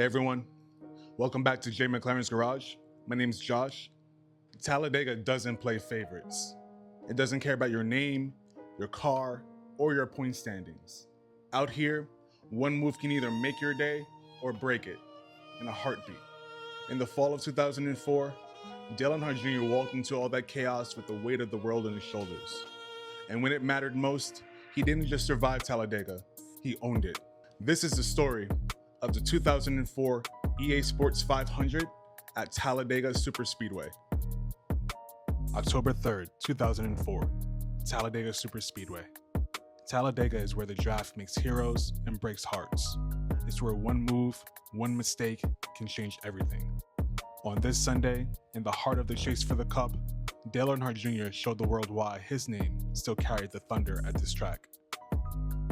Hey everyone, welcome back to Jay McLaren's Garage. My name's Josh. Talladega doesn't play favorites. It doesn't care about your name, your car, or your point standings. Out here, one move can either make your day or break it in a heartbeat. In the fall of 2004, Dale Earnhardt Jr. walked into all that chaos with the weight of the world on his shoulders. And when it mattered most, he didn't just survive Talladega, he owned it. This is the story of the 2004 EA Sports 500 at Talladega Superspeedway. October 3rd, 2004, Talladega Superspeedway. Talladega is where the draft makes heroes and breaks hearts. It's where one move, one mistake can change everything. On this Sunday, in the heart of the chase for the Cup, Dale Earnhardt Jr. showed the world why his name still carried the thunder at this track.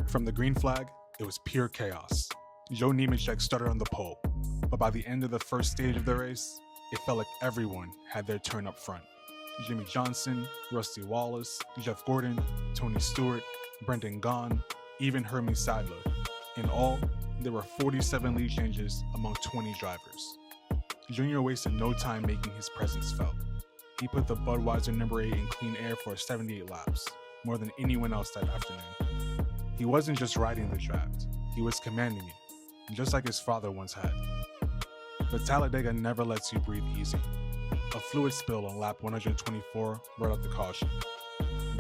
From the green flag, it was pure chaos. Joe Nemechek started on the pole, but by the end of the first stage of the race, it felt like everyone had their turn up front. Jimmie Johnson, Rusty Wallace, Jeff Gordon, Tony Stewart, Brendan Gaughan, even Hermie Sadler. In all, there were 47 lead changes among 20 drivers. Junior wasted no time making his presence felt. He put the Budweiser number 8 in clean air for 78 laps, more than anyone else that afternoon. He wasn't just riding the draft, he was commanding it, just like his father once had. But Talladega never lets you breathe easy. A fluid spill on lap 124 brought out the caution.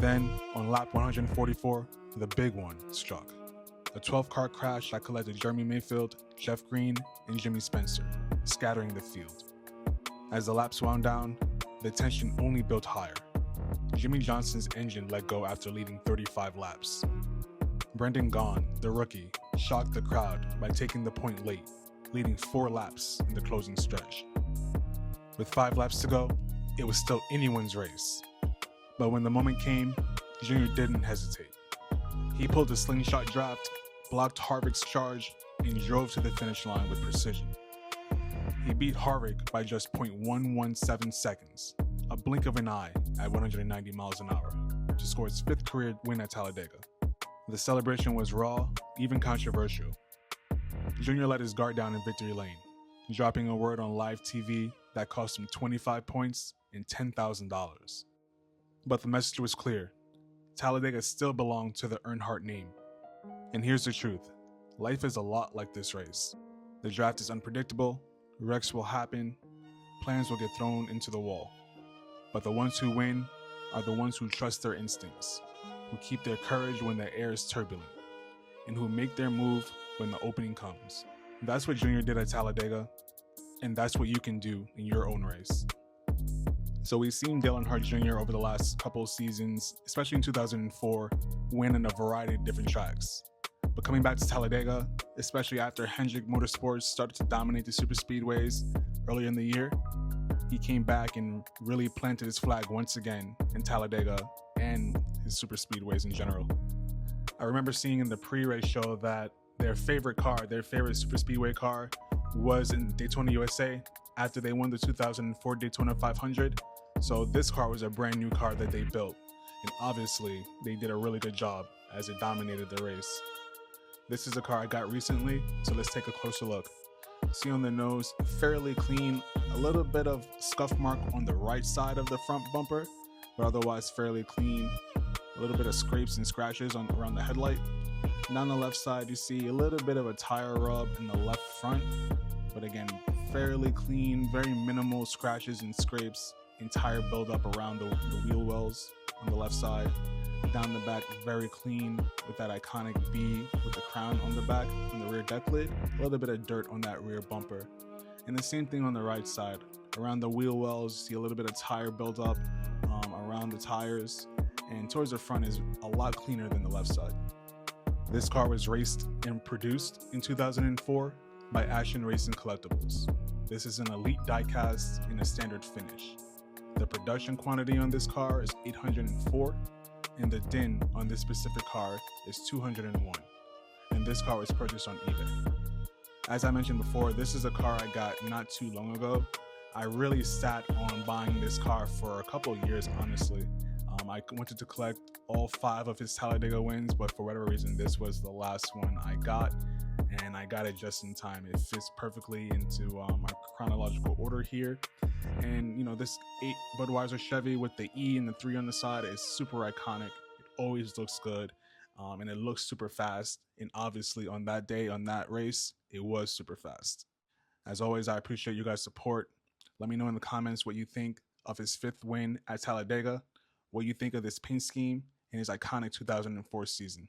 Then, on lap 144, the big one struck. A 12-car crash that collected Jeremy Mayfield, Jeff Green, and Jimmy Spencer, scattering the field. As the laps wound down, the tension only built higher. Jimmie Johnson's engine let go after leading 35 laps. Brendan Gaughan, the rookie, shocked the crowd by taking the point late, leading 4 laps in the closing stretch. With 5 laps to go, it was still anyone's race. But when the moment came, Junior didn't hesitate. He pulled a slingshot draft, blocked Harvick's charge, and drove to the finish line with precision. He beat Harvick by just 0.117 seconds, a blink of an eye at 190 miles an hour, to score his 5th career win at Talladega. The celebration was raw, even controversial. Junior let his guard down in victory lane, dropping a word on live TV that cost him 25 points and $10,000. But the message was clear. Talladega still belonged to the Earnhardt name. And here's the truth. Life is a lot like this race. The draft is unpredictable, wrecks will happen, plans will get thrown into the wall. But the ones who win are the ones who trust their instincts, who keep their courage when the air is turbulent, and who make their move when the opening comes. That's what Junior did at Talladega, and that's what you can do in your own race. So we've seen Dale Earnhardt Jr. over the last couple of seasons, especially in 2004, win on a variety of different tracks. But coming back to Talladega, especially after Hendrick Motorsports started to dominate the superspeedways earlier in the year, he came back and really planted his flag once again in Talladega and his superspeedways in general. I remember seeing in the pre-race show that their favorite superspeedway car was in Daytona USA after they won the 2004 Daytona 500. So this car was a brand new car that they built, and obviously they did a really good job as it dominated the race. This is a car I got recently, so let's take a closer look. See on the nose, fairly clean, a little bit of scuff mark on the right side of the front bumper, but otherwise fairly clean. A little bit of scrapes and scratches around the headlight. And on the left side, you see a little bit of a tire rub in the left front, but again, fairly clean, very minimal scratches and scrapes and tire buildup around the wheel wells on the left side. Down the back, very clean with that iconic B with the crown on the back on the rear deck lid. A little bit of dirt on that rear bumper. And the same thing on the right side. Around the wheel wells, you see a little bit of tire buildup around the tires. And towards the front is a lot cleaner than the left side. This car was raced and produced in 2004 by Ashton Racing Collectibles. This is an elite diecast in a standard finish. The production quantity on this car is 804, and the DIN on this specific car is 201. And this car was purchased on eBay. As I mentioned before, this is a car I got not too long ago. I really sat on buying this car for a couple of years, honestly. I wanted to collect all 5 of his Talladega wins, but for whatever reason, this was the last one I got, and I got it just in time. It fits perfectly into my chronological order here. And this 8 Budweiser Chevy with the E and the 3 on the side is super iconic. It always looks good, and it looks super fast. And obviously, on that day, on that race, it was super fast. As always, I appreciate you guys' support. Let me know in the comments what you think of his 5th win at Talladega, what you think of this paint scheme, and his iconic 2004 season.